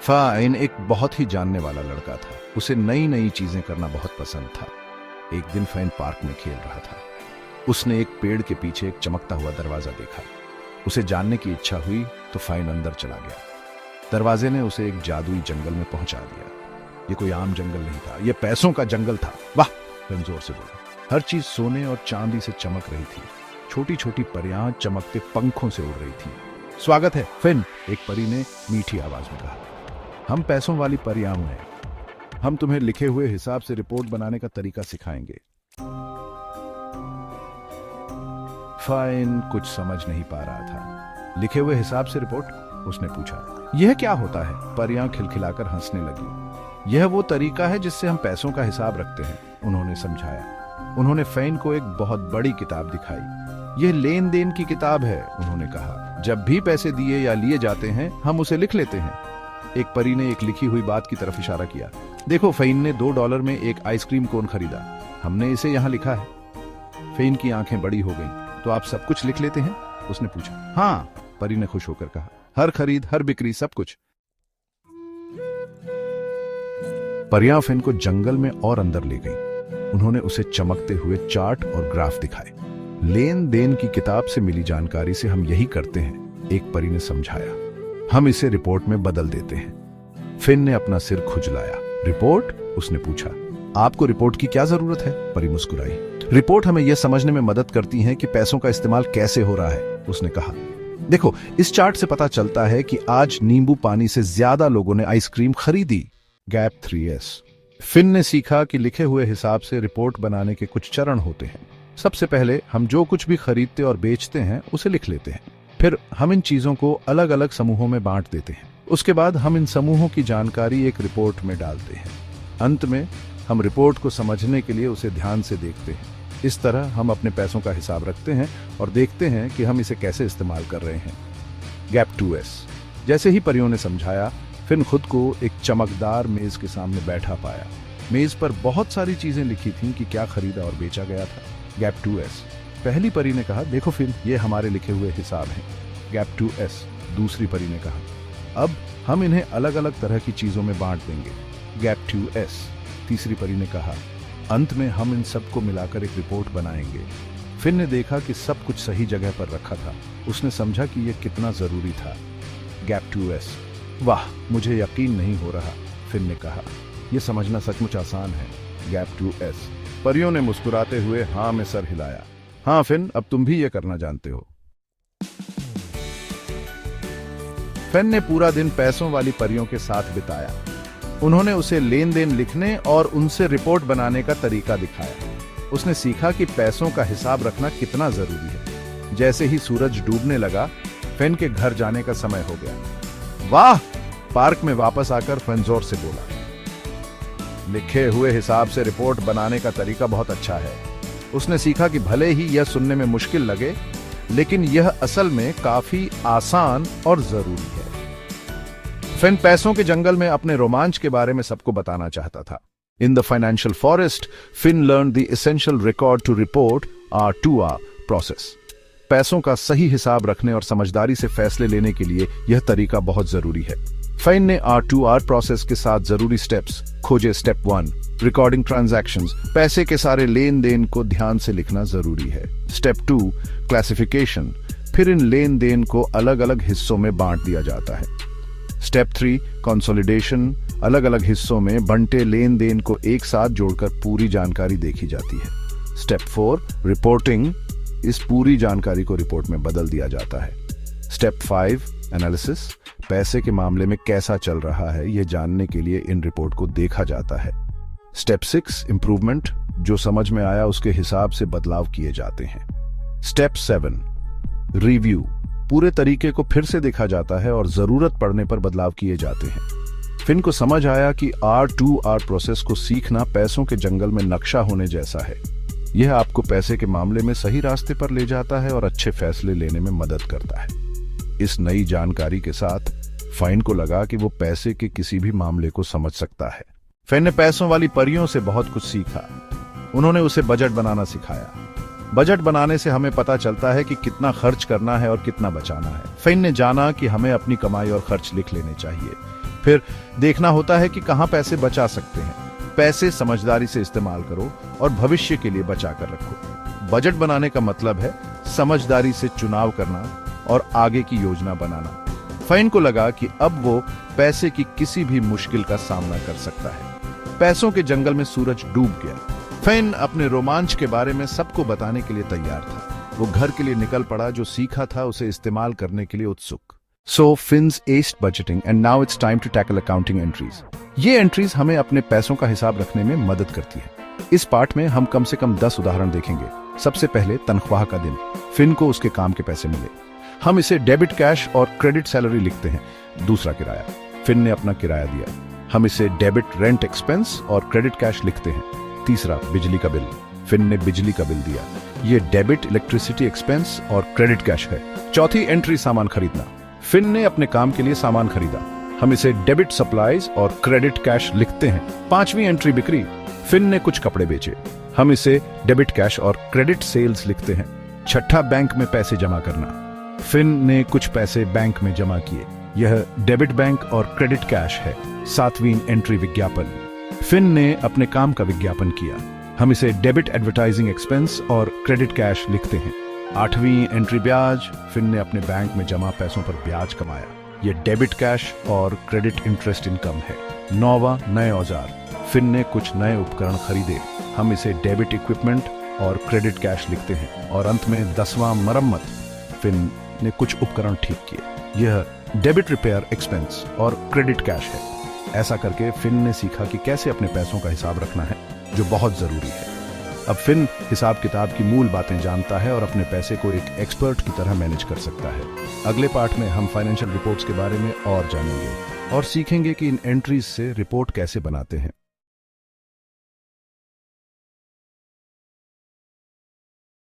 Fine एक बहुत ही जानने वाला लड़का था। उसे नई नई चीजें करना बहुत पसंद था। एक दिन फाइन पार्क में खेल रहा था। उसने एक पेड़ के पीछे एक चमकता हुआ दरवाजा देखा। उसे जानने की इच्छा हुई तो फाइन अंदर चला गया। दरवाजे ने उसे एक जादुई जंगल में पहुंचा दिया। ये कोई आम जंगल नहीं था, यह पैसों का जंगल था। वाह, फाइन जोर से बोला। हर चीज सोने और चांदी से चमक रही थी। छोटी छोटी परियां चमकते पंखों से उड़ रही थी। स्वागत है फिन, एक परी ने मीठी आवाज में कहा। हम पैसों वाली परियां हैं। हम तुम्हें लिखे हुए हिसाब से रिपोर्ट बनाने का तरीका सिखाएंगे। फाइन कुछ समझ नहीं पा रहा था। लिखे हुए हिसाब से रिपोर्ट? उसने पूछा। यह क्या होता है? परियां खिलखिलाकर हंसने लगी। यह वो तरीका है जिससे हम पैसों का हिसाब रखते हैं, उन्होंने समझाया। उन्होंने फैन को एक बहुत बड़ी किताब दिखाई। यह लेन देन की किताब है, उन्होंने कहा। जब भी पैसे दिए या लिए जाते हैं हम उसे लिख लेते हैं। एक परी ने एक लिखी हुई बात की तरफ इशारा किया। देखो, फैन ने $2 में एक आइसक्रीम कोन खरीदा। हमने इसे यहाँ लिखा है। फैन की आंखें बड़ी हो गईं। तो आप सब कुछ लिख लेते हैं? उसने पूछा। हाँ, परी ने खुश होकर कहा। हर खरीद, हर बिक्री, सब कुछ। परियां फैन को जंगल में और अंदर ले गई। उन्होंने उसे चमकते हुए चार्ट और ग्राफ दिखाए। लेन देन की किताब से मिली जानकारी से हम यही करते हैं, एक परी ने समझाया। हम इसे रिपोर्ट में बदल देते हैं। फिन ने अपना सिर खुजलाया। रिपोर्ट? उसने पूछा। आपको रिपोर्ट की क्या जरूरत है? परी मुस्कुराई। रिपोर्ट हमें यह समझने में मदद करती है कि पैसों का इस्तेमाल कैसे हो रहा है, उसने कहा। देखो, इस चार्ट से पता चलता है कि आज नींबू पानी से ज्यादा लोगों ने आइसक्रीम खरीदी। Gap 3S। फिन ने सीखा कि लिखे हुए हिसाब से रिपोर्ट बनाने के कुछ चरण होते हैं। सबसे पहले हम जो कुछ भी खरीदते और बेचते हैं उसे लिख लेते हैं। फिर हम इन चीजों को अलग अलग समूहों में बांट देते हैं। उसके बाद हम इन समूहों की जानकारी एक रिपोर्ट में डालते हैं। अंत में हम रिपोर्ट को समझने के लिए उसे ध्यान से देखते हैं। इस तरह हम अपने पैसों का हिसाब रखते हैं और देखते हैं कि हम इसे कैसे इस्तेमाल कर रहे हैं। Gap 2S। जैसे ही परियों ने समझाया, फिन खुद को एक चमकदार मेज के सामने बैठा पाया। मेज पर बहुत सारी चीजें लिखी थीं कि क्या खरीदा और बेचा गया था। Gap 2S। पहली परी ने कहा, देखो फिन, ये हमारे लिखे हुए हिसाब हैं। Gap 2S। दूसरी परी ने कहा, अब हम इन्हें अलग अलग तरह की चीजों में बांट देंगे। Gap 2S। तीसरी परी ने कहा, अंत में हम इन सबको मिलाकर एक रिपोर्ट बनाएंगे। फिन ने देखा कि सब कुछ सही जगह पर रखा था। उसने समझा कि यह कितना जरूरी था। Gap 2S। वाह, मुझे यकीन नहीं हो रहा, फिन ने कहा। यह समझना सचमुच आसान है। Gap 2S। परियों ने मुस्कुराते हुए हाँ में सर हिलाया। हाँ फिन, अब तुम भी यह करना जानते हो। फिन ने पूरा दिन पैसों वाली परियों के साथ बिताया। उन्होंने उसे लेन देन लिखने और उनसे रिपोर्ट बनाने का तरीका दिखाया। उसने सीखा कि पैसों का हिसाब रखना कितना जरूरी है। जैसे ही सूरज डूबने लगा, फिन के घर जाने का समय हो गया। वाह! पार्क में वापस आकर फिन जोर से बोला। लिखे हुए हिसाब से रिपोर्ट बनाने का तरीका बहुत अच्छा है। उसने सीखा कि भले ही यह सुनने में मुश्किल लगे, लेकिन यह असल में काफी आसान और जरूरी है। फिन पैसों के जंगल में अपने रोमांच के बारे में सबको बताना चाहता था। In the financial forest, fin learn the essential record to report R2R process. पैसों का सही हिसाब रखने और समझदारी से फैसले लेने के लिए यह तरीका बहुत जरूरी है। फिन ने R2R प्रोसेस के साथ जरूरी स्टेप्स खोजे। Step 1, recording transactions. पैसे के सारे लेन देन को ध्यान से लिखना जरूरी है। Step 2, classification. फिर इन लेन देन को अलग अलग हिस्सों में बांट दिया जाता है। Step 3, consolidation. अलग अलग हिस्सों में बंटे लेन देन को एक साथ जोड़कर पूरी जानकारी देखी जाती है। Step 4, reporting. इस पूरी जानकारी को रिपोर्ट में बदल दिया जाता है। Step 5, analysis. पैसे के मामले में कैसा चल रहा है यह जानने के लिए इन रिपोर्ट को देखा जाता है। Step 6, improvement. जो समझ में आया उसके हिसाब से बदलाव किए जाते हैं। Step 7, review. पूरे तरीके को फिर से देखा जाता है और जरूरत पड़ने पर बदलाव किए जाते हैं। फिन को समझ आया कि R2R प्रोसेस को सीखना पैसों के जंगल में नक्शा होने जैसा है। यह आपको पैसे के मामले में सही रास्ते पर ले जाता है और अच्छे फैसले लेने में मदद करता है। इस नई जानकारी के साथ फाइन को लगा कि वो पैसे के किसी भी मामले को समझ सकता है। फाइन ने पैसों वाली परियों से बहुत कुछ सीखा। उन्होंने उसे बजट बनाना सिखाया। बजट बनाने से हमें पता चलता है कि कितना खर्च करना है और कितना बचाना है। फिन ने जाना कि हमें अपनी कमाई और खर्च लिख लेने चाहिए। फिर देखना होता है कि कहां पैसे बचा सकते हैं। पैसे समझदारी से इस्तेमाल करो और भविष्य के लिए बचा कर रखो। बजट बनाने का मतलब है समझदारी से चुनाव करना और आगे की योजना बनाना। फिन को लगा कि अब वो पैसे की किसी भी मुश्किल का सामना कर सकता है। पैसों के जंगल में सूरज डूब गया। फिन अपने रोमांच के बारे में सबको बताने के लिए तैयार था। वो घर के लिए निकल पड़ा, जो सीखा था उसे इस्तेमाल करने के लिए उत्सुक। सो fins aced budgeting and now it's time to tackle accounting entries. ये एंट्रीज हमें अपने पैसों का हिसाब रखने में मदद करती है। इस पार्ट में हम कम से कम 10 उदाहरण देखेंगे। सबसे पहले तनख्वाह का दिन। फिन को उसके काम के पैसे मिले। हम इसे डेबिट कैश और क्रेडिट सैलरी लिखते हैं। दूसरा किराया। फिन ने अपना किराया दिया। हम इसे डेबिट रेंट एक्सपेंस और क्रेडिट कैश लिखते हैं। तीसरा बिजली का बिल। फिन ने बिजली का बिल दिया। ये डेबिट इलेक्ट्रिसिटी एक्सपेंस और क्रेडिट कैश है। चौथी एंट्री सामान खरीदना। फिन ने अपने काम के लिए सामान खरीदा। हम इसे डेबिट सप्लाईज और क्रेडिट कैश लिखते हैं। पांचवी एंट्री बिक्री। फिन ने कुछ कपड़े बेचे। हम इसे डेबिट कैश और क्रेडिट सेल्स लिखते हैं। छठा बैंक में पैसे जमा करना। फिन ने कुछ पैसे बैंक में जमा किए। यह डेबिट बैंक और क्रेडिट कैश है। सातवीं एंट्री विज्ञापन। फिन ने अपने काम का विज्ञापन किया। हम इसे डेबिट एडवर्टाइजिंग एक्सपेंस और क्रेडिट कैश लिखते हैं। आठवीं एंट्री ब्याज। फिन ने अपने बैंक में जमा पैसों पर ब्याज कमाया। यह डेबिट कैश और क्रेडिट इंटरेस्ट इनकम है। नौवां नए औजार। फिन ने कुछ नए उपकरण खरीदे। हम इसे डेबिट इक्विपमेंट और क्रेडिट कैश लिखते हैं। और अंत में 10वां मरम्मत। फिन ने कुछ उपकरण ठीक किए। यह डेबिट रिपेयर एक्सपेंस और क्रेडिट कैश है। ऐसा करके फिन ने सीखा कि कैसे अपने पैसों का हिसाब रखना है, जो बहुत जरूरी है। अब फिन हिसाब किताब की मूल बातें जानता है और अपने पैसे को एक एक्सपर्ट की तरह मैनेज कर सकता है। अगले पार्ट में हम फाइनेंशियल रिपोर्ट्स के बारे में और जानेंगे और सीखेंगे कि इन एंट्रीज से रिपोर्ट कैसे बनाते हैं।